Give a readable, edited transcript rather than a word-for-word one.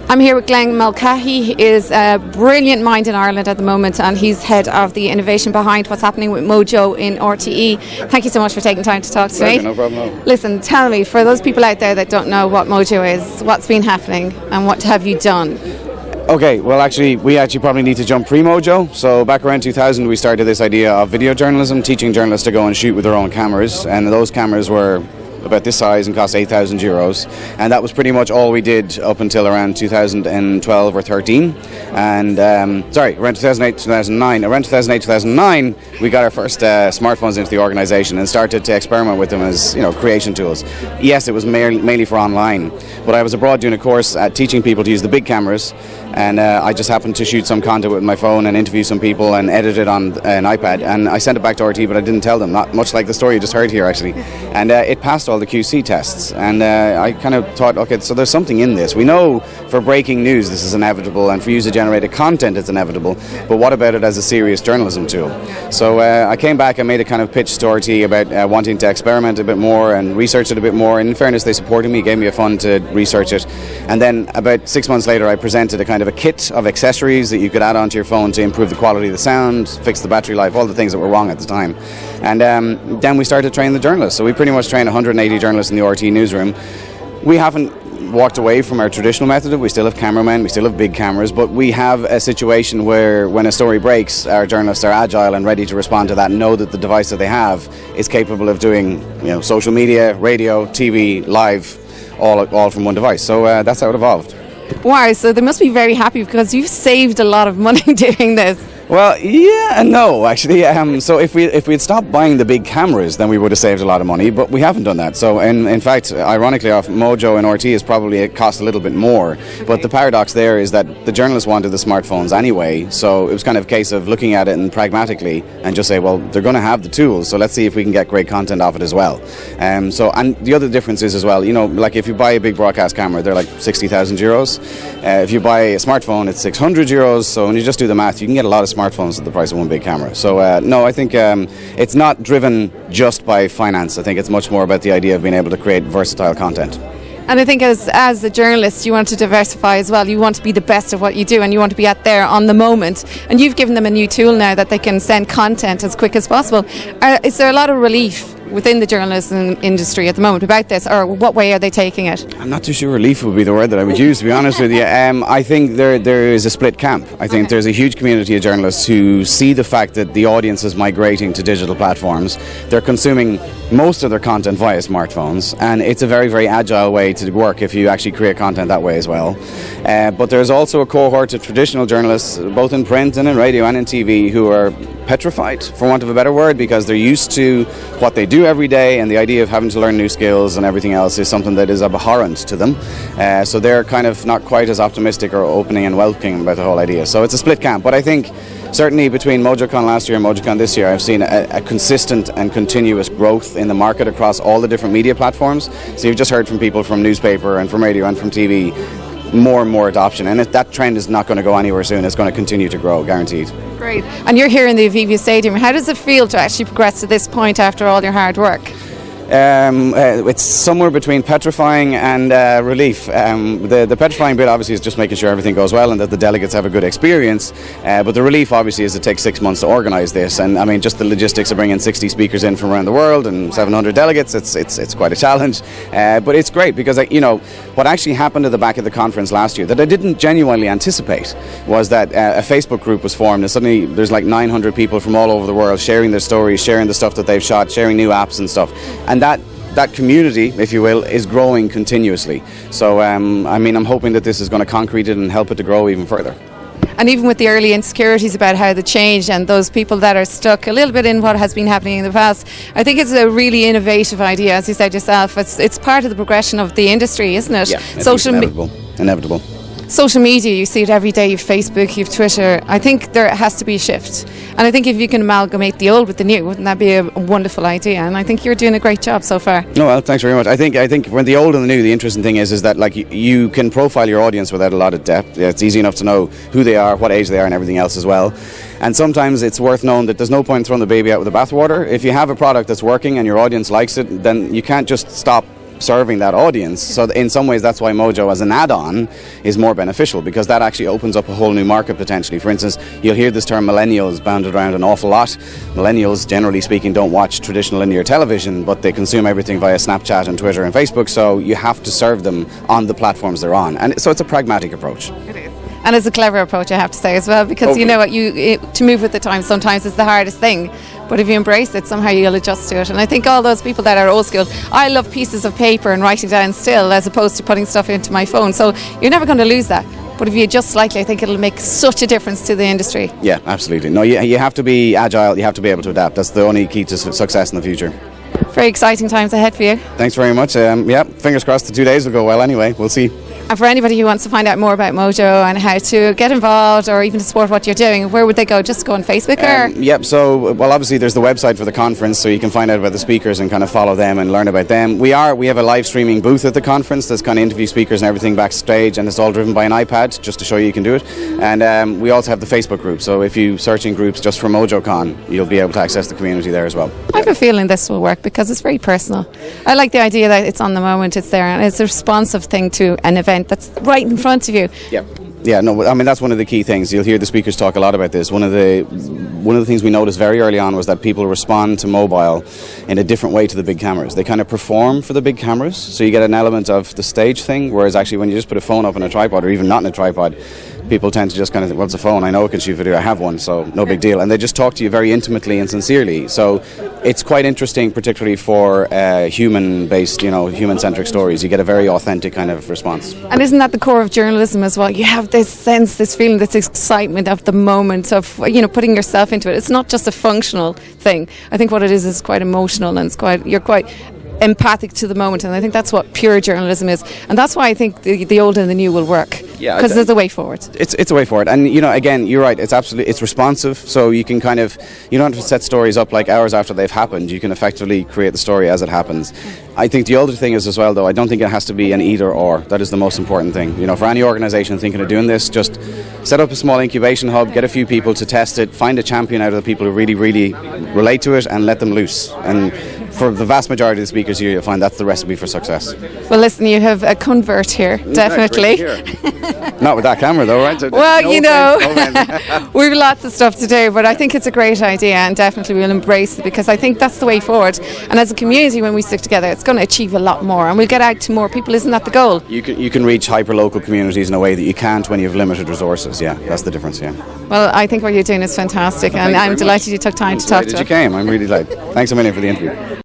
I'm here with Glen Mulcahy. He is a brilliant mind in Ireland at the moment, and he's head of the innovation behind what's happening with Mojo in RTE. Thank you so much for taking time to talk to me. No problem. Listen, tell me, for those people out there that don't know what Mojo is, what's been happening and what have you done? Okay, well we probably need to jump pre-Mojo. So back around 2000 we started this idea of video journalism, teaching journalists to go and shoot with their own cameras, and those cameras were about this size and cost €8,000, and that was pretty much all we did up until around 2012 or 13, and around 2008, 2009. Around 2008, 2009 we got our first smartphones into the organisation and started to experiment with them as creation tools. Yes, it was mainly for online, but I was abroad doing a course teaching people to use the big cameras, and I just happened to shoot some content with my phone and interview some people and edit it on an iPad, and I sent it back to RT, but I didn't tell them, not much like the story you just heard here actually, and it passed all the QC tests, and I kind of thought, okay, so there's something in this. We know for breaking news this is inevitable, and for user-generated content it's inevitable, but what about it as a serious journalism tool? So I came back and made a kind of pitch to RT about wanting to experiment a bit more and research it a bit more, and in fairness they supported me, gave me a fund to research it, and then about 6 months later I presented a kind of a kit of accessories that you could add onto your phone to improve the quality of the sound, fix the battery life, all the things that were wrong at the time. And then we started training the journalists. So we pretty much trained 180 journalists in the RT newsroom. We haven't walked away from our traditional method. We still have cameramen, we still have big cameras, but we have a situation where when a story breaks, our journalists are agile and ready to respond to that and know that the device that they have is capable of doing social media, radio, TV, live, all from one device. So that's how it evolved. Wow, so they must be very happy because you've saved a lot of money doing this. Well, yeah and no, actually. So if we had stopped buying the big cameras, then we would have saved a lot of money, but we haven't done that. So in fact, ironically, off Mojo and RT is probably cost a little bit more. Okay. But the paradox there is that the journalists wanted the smartphones anyway, so it was kind of a case of looking at it and pragmatically and just say, well, they're going to have the tools, so let's see if we can get great content off it as well. And the other difference is as well, like if you buy a big broadcast camera, they're like €60,000. If you buy a smartphone, it's €600. So when you just do the math, you can get a lot of smartphones at the price of one big camera. So no, I think it's not driven just by finance. I think it's much more about the idea of being able to create versatile content. And I think as a journalist, you want to diversify as well. You want to be the best of what you do, and you want to be out there on the moment. And you've given them a new tool now that they can send content as quick as possible. Is there a lot of relief within the journalism industry at the moment about this, or what way are they taking it? I'm not too sure relief would be the word that I would use, to be honest with you. I think there is a split camp. I think there's a huge community of journalists who see the fact that the audience is migrating to digital platforms. They're consuming most of their content via smartphones, and it's a very, very agile way to work if you actually create content that way as well. But there's also a cohort of traditional journalists, both in print and in radio and in TV, who are petrified, for want of a better word, because they're used to what they do every day, and the idea of having to learn new skills and everything else is something that is abhorrent to them. So they're kind of not quite as optimistic or opening and welcoming about the whole idea. So it's a split camp, but I think certainly between MoJoCon last year and MoJoCon this year, I've seen a consistent and continuous growth in the market across all the different media platforms. So you've just heard from people from newspaper and from radio and from TV, more and more adoption, and that trend is not going to go anywhere soon. It's going to continue to grow, guaranteed. Great. And you're here in the Aviva Stadium. How does it feel to actually progress to this point after all your hard work? It's somewhere between petrifying and relief. The petrifying bit obviously is just making sure everything goes well and that the delegates have a good experience, but the relief obviously is it takes 6 months to organise this, and I mean just the logistics of bringing 60 speakers in from around the world and 700 delegates, it's quite a challenge, but it's great because what actually happened at the back of the conference last year that I didn't genuinely anticipate was that a Facebook group was formed, and suddenly there's like 900 people from all over the world sharing their stories, sharing the stuff that they've shot, sharing new apps and stuff. And that community, if you will, is growing continuously. So, I'm hoping that this is going to concrete it and help it to grow even further. And even with the early insecurities about how the change and those people that are stuck a little bit in what has been happening in the past, I think it's a really innovative idea, as you said yourself. It's part of the progression of the industry, isn't it? Yeah, it's inevitable. Social media, you see it every day. You've Facebook, you've Twitter. I think there has to be a shift, and I think if you can amalgamate the old with the new, wouldn't that be a wonderful idea? And I think you're doing a great job so far. No, well, thanks very much. I think when the old and the new, the interesting thing is that like you can profile your audience without a lot of depth. It's easy enough to know who they are, what age they are, and everything else as well. And sometimes it's worth knowing that there's no point throwing the baby out with the bathwater. If you have a product that's working and your audience likes it, then you can't just stop serving that audience. So in some ways that's why Mojo as an add-on is more beneficial, because that actually opens up a whole new market potentially. For instance, you'll hear this term millennials bounded around an awful lot. Millennials, generally speaking, don't watch traditional linear television, but they consume everything via Snapchat and Twitter and Facebook, so you have to serve them on the platforms they're on. And so it's a pragmatic approach. It is. And it's a clever approach, I have to say, as well, because Hopefully. you know what, to move with the times sometimes is the hardest thing, but if you embrace it, somehow you'll adjust to it. And I think all those people that are old school, I love pieces of paper and writing down still, as opposed to putting stuff into my phone, so you're never going to lose that. But if you adjust slightly, I think it'll make such a difference to the industry. Yeah, absolutely. No, you have to be agile, you have to be able to adapt. That's the only key to success in the future. Very exciting times ahead for you. Thanks very much. Yeah, fingers crossed the 2 days will go well anyway. We'll see. And for anybody who wants to find out more about Mojo and how to get involved or even to support what you're doing, where would they go? Just go on Facebook or? Yep, so, well, obviously there's the website for the conference, so you can find out about the speakers and kind of follow them and learn about them. We have a live streaming booth at the conference that's kind of interview speakers and everything backstage, and it's all driven by an iPad, just to show you can do it. And we also have the Facebook group, so if you search in groups just for MoJoCon, you'll be able to access the community there as well. I have a feeling this will work because it's very personal. I like the idea that it's on the moment, it's there, and it's a responsive thing to an event that's right in front of you. Yeah, no, I mean that's one of the key things. You'll hear the speakers talk a lot about this. One of the things we noticed very early on was that people respond to mobile in a different way to the big cameras. They kind of perform for the big cameras, so you get an element of the stage thing, whereas actually when you just put a phone up on a tripod, or even not in a tripod, people tend to just kind of think, well, it's a phone, I know it can shoot video, I have one, so no big deal. And they just talk to you very intimately and sincerely. So it's quite interesting, particularly for human-based, human-centric stories. You get a very authentic kind of response. And isn't that the core of journalism as well? You have this sense, this feeling, this excitement of the moment of, putting yourself into it. It's not just a functional thing. I think what it is quite emotional, and you're quite empathic to the moment, and I think that's what pure journalism is, and that's why I think the old and the new will work, because there's a way forward. It's a way forward, and again, you're right, it's responsive, so you can you don't have to set stories up like hours after they've happened. You can effectively create the story as it happens. I think the older thing is as well, though, I don't think it has to be an either or. That is the most important thing. For any organisation thinking of doing this, just set up a small incubation hub, get a few people to test it, find a champion out of the people who really, really relate to it, and let them loose. And for the vast majority of the speakers here, you'll find that's the recipe for success. Well, listen, you have a convert here, definitely. Not with that camera, though, right? So well, we have lots of stuff to do, but I think it's a great idea, and definitely we'll embrace it, because I think that's the way forward. And as a community, when we stick together, it's going to achieve a lot more, and we'll get out to more people. Isn't that the goal? You can reach hyper-local communities in a way that you can't when you have limited resources. Yeah, that's the difference, yeah. Well, I think what you're doing is fantastic, and I'm delighted you took time to talk to us. You came. I'm really delighted. Thanks a million for the interview.